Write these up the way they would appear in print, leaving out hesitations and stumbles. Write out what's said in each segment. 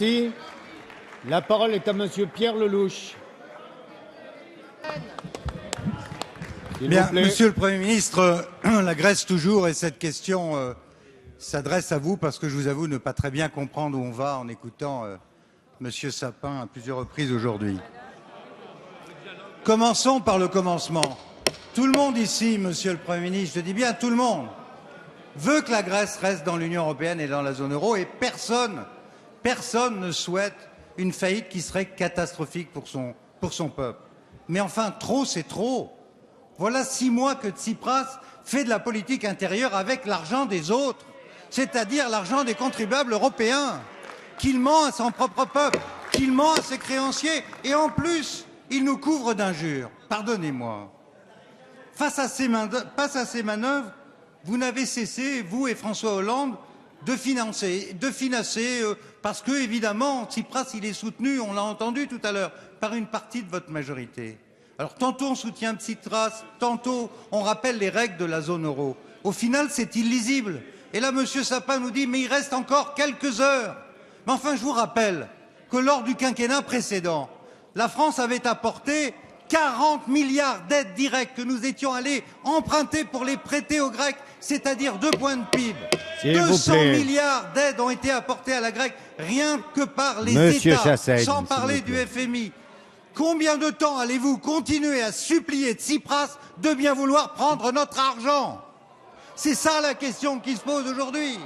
Merci. La parole est à Monsieur Pierre Lellouche. Bien, Monsieur le Premier ministre, la Grèce toujours, et cette question s'adresse à vous parce que je vous avoue ne pas très bien comprendre où on va en écoutant Monsieur Sapin à plusieurs reprises aujourd'hui. Commençons par le commencement. Tout le monde ici, Monsieur le Premier ministre, je dis bien tout le monde, veut que la Grèce reste dans l'Union européenne et dans la zone euro, et personne ne souhaite une faillite qui serait catastrophique pour son peuple. Mais enfin, trop, c'est trop. Voilà 6 mois que Tsipras fait de la politique intérieure avec l'argent des autres, c'est-à-dire l'argent des contribuables européens, qu'il ment à son propre peuple, qu'il ment à ses créanciers, et en plus, il nous couvre d'injures. Pardonnez-moi. Face à ces manœuvres, vous n'avez cessé, vous et François Hollande, de financer, parce que, évidemment, Tsipras, il est soutenu, on l'a entendu tout à l'heure, par une partie de votre majorité. Alors, tantôt on soutient Tsipras, tantôt on rappelle les règles de la zone euro. Au final, c'est illisible. Et là, M. Sapin nous dit, mais il reste encore quelques heures. Mais enfin, je vous rappelle que lors du quinquennat précédent, la France avait apporté 40 milliards d'aides directes que nous étions allés emprunter pour les prêter aux Grecs, c'est-à-dire 2 points de PIB. 200 milliards d'aides ont été apportées à la Grèce, rien que par les États, sans parler du FMI. Combien de temps allez-vous continuer à supplier Tsipras de bien vouloir prendre notre argent? C'est ça la question qui se pose aujourd'hui.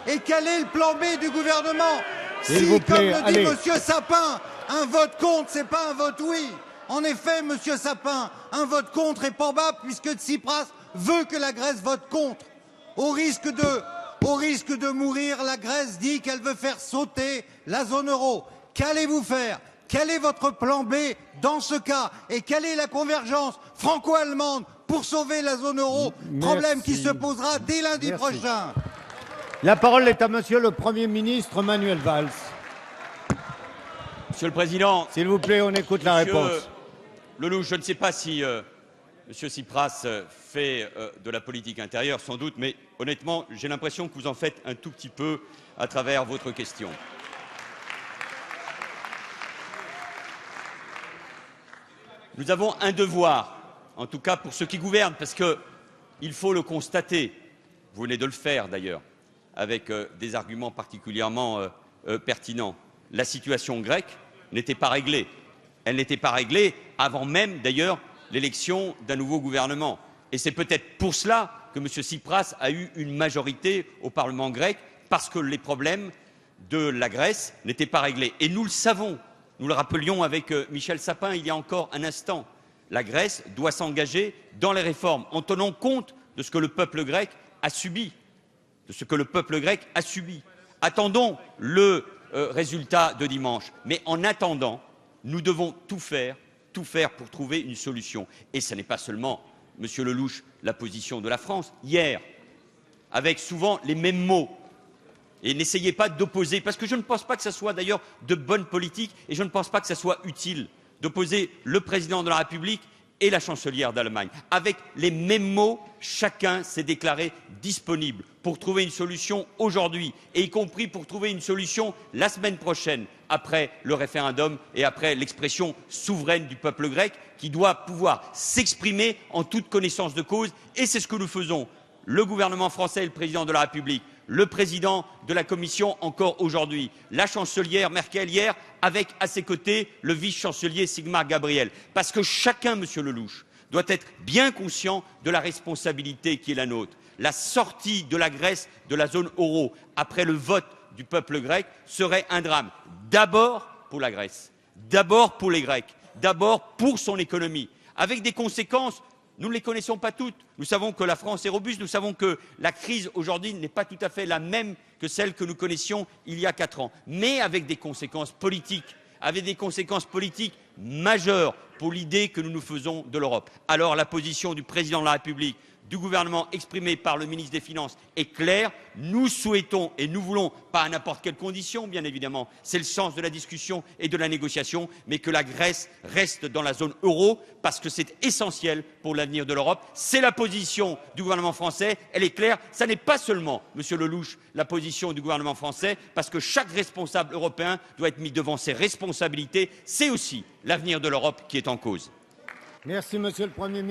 Et quel est le plan B du gouvernement? Si, comme le dit M. Sapin, un vote contre, c'est pas un vote oui. En effet, M. Sapin, un vote contre est probable puisque Tsipras veut que la Grèce vote contre. Au risque de mourir, la Grèce dit qu'elle veut faire sauter la zone euro. Qu'allez-vous faire? Quel est votre plan B dans ce cas? Et quelle est la convergence franco-allemande pour sauver la zone euro? Problème qui se posera dès lundi prochain. La parole est à Monsieur le Premier ministre Manuel Valls. Monsieur le Président, s'il vous plaît, on écoute la réponse. Lellouche, je ne sais pas si M. Tsipras fait de la politique intérieure, sans doute, mais honnêtement, j'ai l'impression que vous en faites un tout petit peu à travers votre question. Nous avons un devoir, en tout cas pour ceux qui gouvernent, parce qu'il faut le constater, vous venez de le faire d'ailleurs, avec des arguments particulièrement pertinents. La situation grecque n'était pas réglée. Elle n'était pas réglée avant même d'ailleurs l'élection d'un nouveau gouvernement. Et c'est peut-être pour cela que M. Tsipras a eu une majorité au Parlement grec, parce que les problèmes de la Grèce n'étaient pas réglés. Et nous le savons. Nous le rappelions avec Michel Sapin il y a encore un instant. La Grèce doit s'engager dans les réformes en tenant compte de ce que le peuple grec a subi. Attendons le résultat de dimanche. Mais en attendant, nous devons tout faire pour trouver une solution. Et ce n'est pas seulement, Monsieur Lellouche, la position de la France. Hier, avec souvent les mêmes mots, et n'essayez pas d'opposer, parce que je ne pense pas que ce soit d'ailleurs de bonne politique, et je ne pense pas que ce soit utile d'opposer le président de la République et la chancelière d'Allemagne. Avec les mêmes mots, chacun s'est déclaré disponible pour trouver une solution aujourd'hui, et y compris pour trouver une solution la semaine prochaine, après le référendum et après l'expression souveraine du peuple grec, qui doit pouvoir s'exprimer en toute connaissance de cause, et c'est ce que nous faisons. Le gouvernement français et le président de la République, le président de la Commission encore aujourd'hui, la chancelière Merkel hier, avec à ses côtés le vice-chancelier Sigmar Gabriel. Parce que chacun, Monsieur Lellouche, doit être bien conscient de la responsabilité qui est la nôtre. La sortie de la Grèce de la zone euro après le vote du peuple grec serait un drame. D'abord pour la Grèce, d'abord pour les Grecs, d'abord pour son économie, avec des conséquences. Nous ne les connaissons pas toutes. Nous savons que la France est robuste, nous savons que la crise aujourd'hui n'est pas tout à fait la même que celle que nous connaissions il y a 4 ans, mais avec des conséquences politiques majeures pour l'idée que nous nous faisons de l'Europe. Alors la position du président de la République du gouvernement exprimée par le ministre des Finances est claire. Nous souhaitons et nous voulons, pas à n'importe quelle condition, bien évidemment, c'est le sens de la discussion et de la négociation, mais que la Grèce reste dans la zone euro parce que c'est essentiel pour l'avenir de l'Europe. C'est la position du gouvernement français, elle est claire. Ça n'est pas seulement, Monsieur Lelouch, la position du gouvernement français, parce que chaque responsable européen doit être mis devant ses responsabilités. C'est aussi l'avenir de l'Europe qui est en cause. Merci, Monsieur le Premier ministre.